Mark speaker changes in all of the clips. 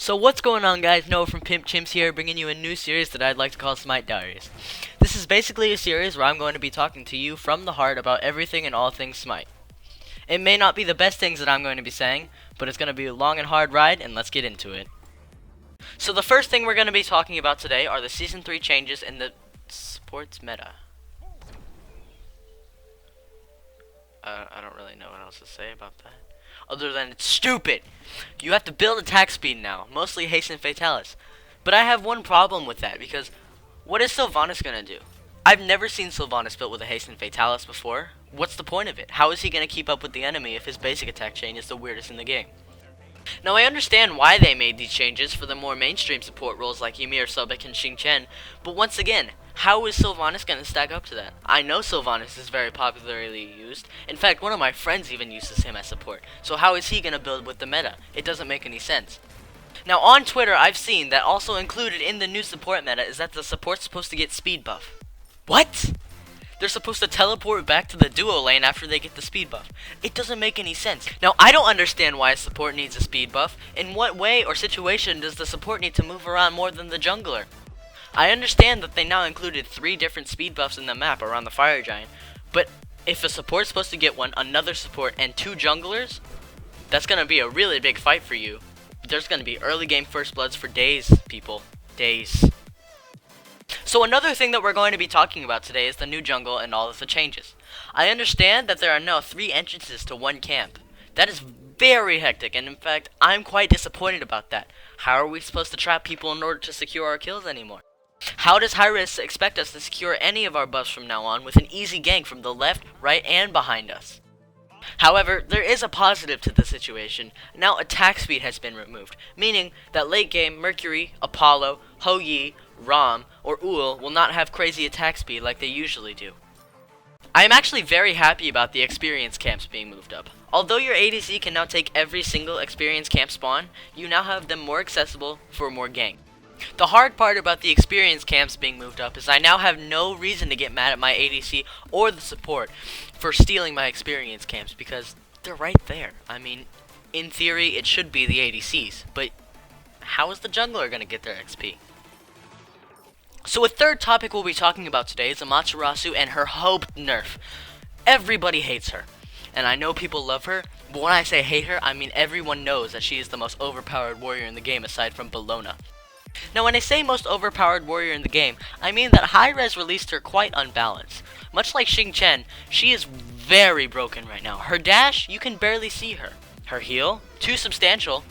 Speaker 1: So what's going on, guys? Noah from Pimp Chimps here, bringing you a new series that I'd like to call Smite Diaries. This is basically a series where I'm going to be talking to you from the heart about everything and all things Smite. It may not be the best things that I'm going to be saying, but it's going to be a long and hard ride, and let's get into it. So the first thing we're going to be talking about today are the Season 3 changes in the sports meta. I don't really know what else to say about that, other than it's stupid. You have to build attack speed now, mostly haste fatalis. But I have one problem with that, because what is Sylvanas gonna do? I've never seen Sylvanas built with a haste fatalis before. What's the point of it? How is he gonna keep up with the enemy if his basic attack chain is the weirdest in the game? Now I understand why they made these changes for the more mainstream support roles like Ymir, Sobek, and Xingqian, but once again, how is Sylvanas going to stack up to that? I know Sylvanas is very popularly used. In fact, one of my friends even uses him as support. So how is he going to build with the meta? It doesn't make any sense. Now on Twitter, I've seen that also included in the new support meta is that the support's supposed to get speed buff. What? They're supposed to teleport back to the duo lane after they get the speed buff. It doesn't make any sense. Now, I don't understand why a support needs a speed buff. In what way or situation does the support need to move around more than the jungler? I understand that they now included 3 different speed buffs in the map around the fire giant, but if a support's supposed to get one, another support, and 2 junglers, that's gonna be a really big fight for you. There's gonna be early game first bloods for days, people. Days. So another thing that we're going to be talking about today is the new jungle and all of the changes. I understand that there are now 3 entrances to one camp. That is very hectic, and in fact, I'm quite disappointed about that. How are we supposed to trap people in order to secure our kills anymore? How does Hi-Rez expect us to secure any of our buffs from now on with an easy gank from the left, right, and behind us? However, there is a positive to the situation. Now attack speed has been removed, meaning that late game Mercury, Apollo, Hou-Yi, Rom, or Ul will not have crazy attack speed like they usually do. I am actually very happy about the experience camps being moved up. Although your ADC can now take every single experience camp spawn, you now have them more accessible for more gank. The hard part about the experience camps being moved up is I now have no reason to get mad at my ADC or the support for stealing my experience camps because they're right there. I mean, in theory, it should be the ADCs, but how is the jungler going to get their XP? So a third topic we'll be talking about today is Amaterasu and her Hope nerf. Everybody hates her, and I know people love her, but when I say hate her, I mean everyone knows that she is the most overpowered warrior in the game aside from Bellona. Now when I say most overpowered warrior in the game, I mean that Hi-Rez released her quite unbalanced. Much like Xingqian, she is very broken right now. Her dash, you can barely see her. Her heal, too substantial.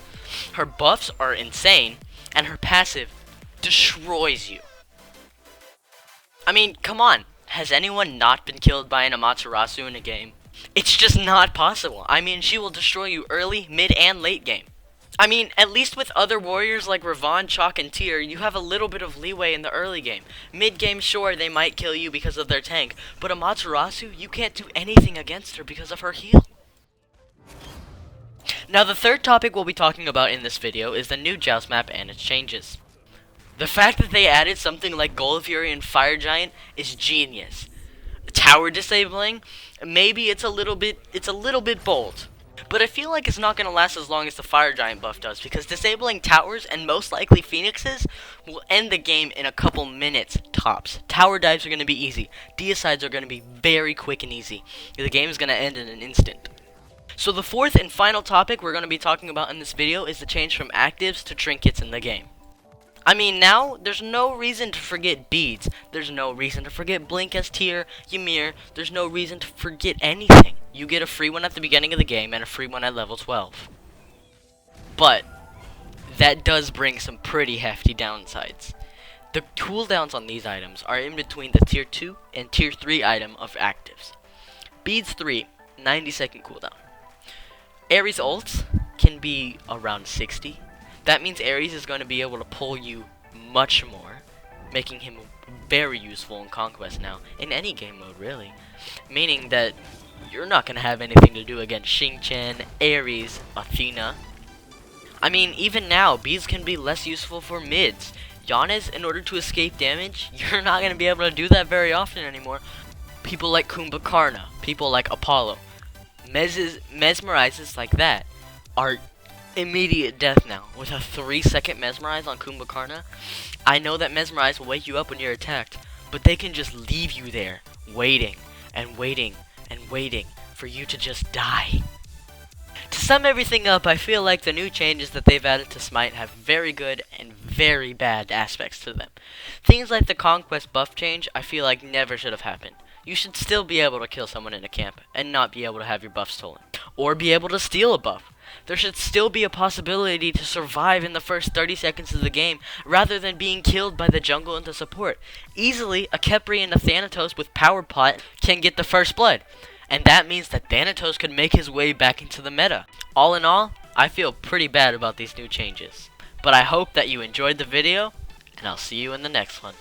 Speaker 1: Her buffs are insane, and her passive destroys you. I mean, come on, has anyone not been killed by an Amaterasu in a game? It's just not possible. I mean, she will destroy you early, mid, and late game. I mean, at least with other warriors like Ravon, Chalk, and Tyr, you have a little bit of leeway in the early game. Mid-game, sure, they might kill you because of their tank, but Amaterasu, you can't do anything against her because of her heal. Now, the third topic we'll be talking about in this video is the new Joust map and its changes. The fact that they added something like Gold Fury and Fire Giant is genius. Tower disabling, maybe it's a little bit bold. But I feel like it's not going to last as long as the Fire Giant buff does, because disabling towers and most likely phoenixes will end the game in a couple minutes tops. Tower dives are going to be easy. Deicides are going to be very quick and easy. The game is going to end in an instant. So the fourth and final topic we're going to be talking about in this video is the change from actives to trinkets in the game. I mean, now, there's no reason to forget beads. There's no reason to forget Blink as Tyr, Ymir. There's no reason to forget anything. You get a free one at the beginning of the game and a free one at level 12. But that does bring some pretty hefty downsides. The cooldowns on these items are in between the tier 2 and tier 3 item of actives. Beads 3, 90-second cooldown. Ares ults can be around 60. That means Ares is going to be able to pull you much more, making him very useful in Conquest now, in any game mode really. Meaning that you're not going to have anything to do against Xingqian, Ares, Athena. I mean, even now, bees can be less useful for mids. Giannis, in order to escape damage, you're not going to be able to do that very often anymore. People like Kumbhakarna, people like Apollo, mesmerizes like that are immediate death now. With a 3-second Mesmerize on Kumbhakarna, I know that Mesmerize will wake you up when you're attacked, but they can just leave you there, waiting, and waiting, and waiting, for you to just die. To sum everything up, I feel like the new changes that they've added to Smite have very good and very bad aspects to them. Things like the Conquest buff change, I feel like never should have happened. You should still be able to kill someone in a camp, and not be able to have your buff stolen. Or be able to steal a buff. There should still be a possibility to survive in the first 30 seconds of the game, rather than being killed by the jungle and the support. Easily, a Khepri and a Thanatos with Power Pot can get the first blood. And that means that Thanatos could make his way back into the meta. All in all, I feel pretty bad about these new changes. But I hope that you enjoyed the video, and I'll see you in the next one.